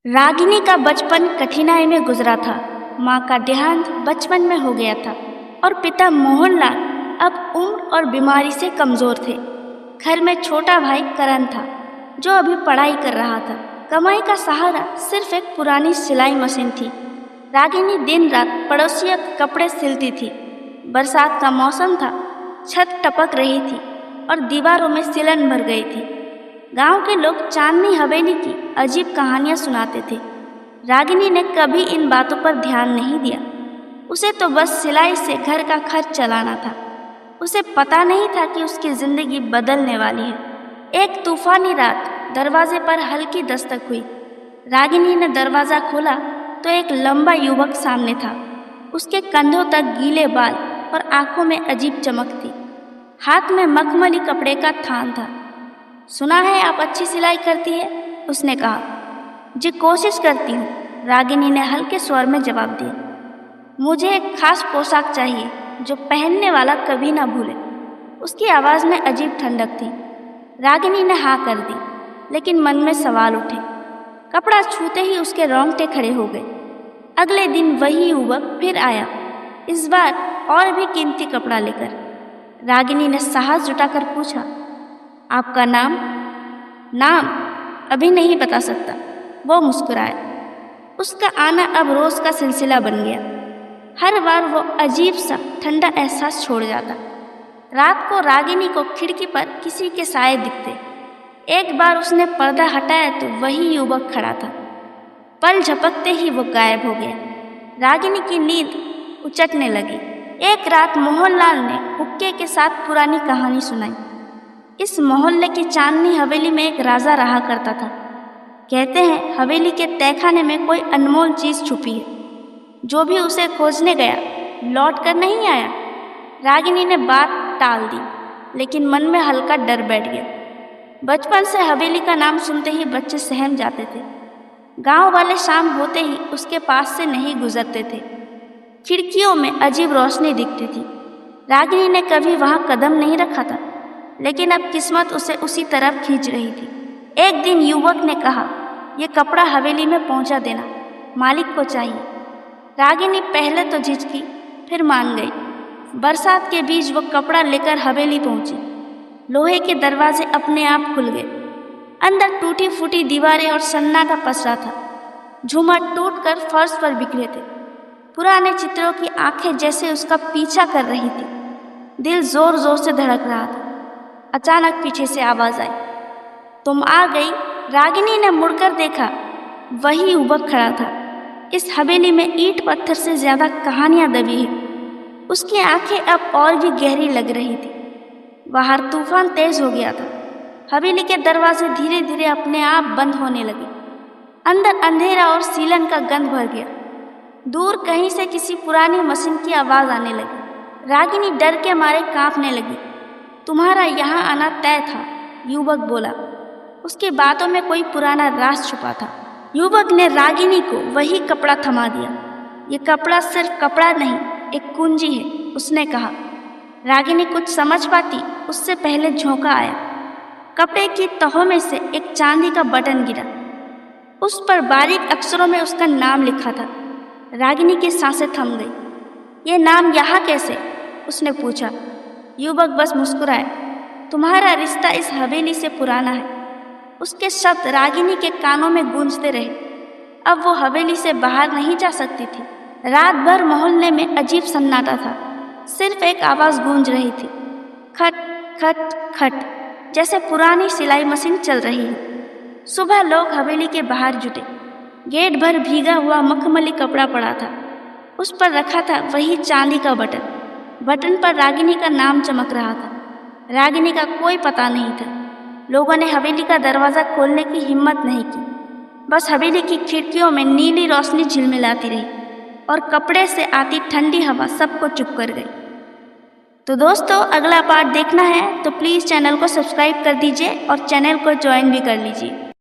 रागिनी का बचपन कठिनाई में गुजरा था। माँ का देहांत बचपन में हो गया था और पिता मोहनलाल अब उम्र और बीमारी से कमज़ोर थे। घर में छोटा भाई करण था जो अभी पढ़ाई कर रहा था। कमाई का सहारा सिर्फ एक पुरानी सिलाई मशीन थी। रागिनी दिन रात पड़ोसियों के कपड़े सिलती थी। बरसात का मौसम था, छत टपक रही थी और दीवारों में सिलन भर गई थी। गांव के लोग चांदनी हवेली की अजीब कहानियां सुनाते थे। रागिनी ने कभी इन बातों पर ध्यान नहीं दिया। उसे तो बस सिलाई से घर का खर्च चलाना था। उसे पता नहीं था कि उसकी जिंदगी बदलने वाली है। एक तूफानी रात दरवाजे पर हल्की दस्तक हुई। रागिनी ने दरवाज़ा खोला तो एक लंबा युवक सामने था। उसके कंधों तक गीले बाल और आंखों में अजीब चमक थी। हाथ में मखमली कपड़े का थान था। सुना है आप अच्छी सिलाई करती है, उसने कहा। जी कोशिश करती हूँ, रागिनी ने हल्के स्वर में जवाब दिया। मुझे एक खास पोशाक चाहिए जो पहनने वाला कभी ना भूले। उसकी आवाज़ में अजीब ठंडक थी। रागिनी ने हाँ कर दी, लेकिन मन में सवाल उठे। कपड़ा छूते ही उसके रोंगटे खड़े हो गए। अगले दिन वही युवक फिर आया, इस बार और भी कीमती कपड़ा लेकर। रागिनी ने साहस जुटाकर पूछा, आपका नाम? नाम अभी नहीं बता सकता, वो मुस्कुराया। उसका आना अब रोज का सिलसिला बन गया। हर बार वो अजीब सा ठंडा एहसास छोड़ जाता। रात को रागिनी को खिड़की पर किसी के साए दिखते। एक बार उसने पर्दा हटाया तो वही युवक खड़ा था। पल झपकते ही वो गायब हो गया। रागिनी की नींद उचटने लगी। एक रात मोहनलाल ने हुक्के के साथ पुरानी कहानी सुनाई। इस मोहल्ले की चांदनी हवेली में एक राजा रहा करता था। कहते हैं हवेली के तहखाने में कोई अनमोल चीज छुपी है। जो भी उसे खोजने गया लौट कर नहीं आया। रागिनी ने बात टाल दी, लेकिन मन में हल्का डर बैठ गया। बचपन से हवेली का नाम सुनते ही बच्चे सहम जाते थे। गांव वाले शाम होते ही उसके पास से नहीं गुजरते थे। खिड़कियों में अजीब रोशनी दिखती थी। रागिनी ने कभी वहां कदम नहीं रखा था, लेकिन अब किस्मत उसे उसी तरफ खींच रही थी। एक दिन युवक ने कहा, यह कपड़ा हवेली में पहुंचा देना, मालिक को चाहिए। रागिनी पहले तो झिझकी, फिर मान गई। बरसात के बीच वो कपड़ा लेकर हवेली पहुंची। लोहे के दरवाजे अपने आप खुल गए। अंदर टूटी फूटी दीवारें और सन्नाटा पसरा था। झूमर टूटकर फर्श पर बिखरे थे। पुराने चित्रों की आंखें जैसे उसका पीछा कर रही थी। दिल जोर जोर से धड़क रहा था। अचानक पीछे से आवाज आई, तुम आ गई। रागिनी ने मुड़कर देखा, वही युवक खड़ा था। इस हवेली में ईंट पत्थर से ज्यादा कहानियां दबी हैं। उसकी आंखें अब और भी गहरी लग रही थी। बाहर तूफान तेज हो गया था। हवेली के दरवाजे धीरे धीरे अपने आप बंद होने लगे। अंदर अंधेरा और सीलन का गंध भर गया। दूर कहीं से किसी पुरानी मशीन की आवाज आने लगी। रागिनी डर के मारे कांपने लगी। तुम्हारा यहाँ आना तय था, युवक बोला। उसकी बातों में कोई पुराना राज छुपा था। युवक ने रागिनी को वही कपड़ा थमा दिया। ये कपड़ा सिर्फ कपड़ा नहीं, एक कुंजी है, उसने कहा। रागिनी कुछ समझ पाती उससे पहले झोंका आया। कपड़े की तहों में से एक चांदी का बटन गिरा। उस पर बारीक अक्षरों में उसका नाम लिखा था। रागिनी की सांसें थम गई। ये नाम यहाँ कैसे? उसने पूछा। युवक बस मुस्कुराए। तुम्हारा रिश्ता इस हवेली से पुराना है। उसके शब्द रागिनी के कानों में गूंजते रहे। अब वो हवेली से बाहर नहीं जा सकती थी। रात भर मोहल्ले में अजीब सन्नाटा था। सिर्फ एक आवाज गूंज रही थी, खट खट खट, जैसे पुरानी सिलाई मशीन चल रही है। सुबह लोग हवेली के बाहर जुटे। गेट भर भीगा हुआ मखमली कपड़ा पड़ा था। उस पर रखा था वही चांदी का बटन। बटन पर रागिनी का नाम चमक रहा था। रागिनी का कोई पता नहीं था। लोगों ने हवेली का दरवाज़ा खोलने की हिम्मत नहीं की। बस हवेली की खिड़कियों में नीली रोशनी झिलमिलाती रही और कपड़े से आती ठंडी हवा सबको चुप कर गई। तो दोस्तों, अगला पार्ट देखना है तो प्लीज़ चैनल को सब्सक्राइब कर दीजिए और चैनल को ज्वाइन भी कर लीजिए।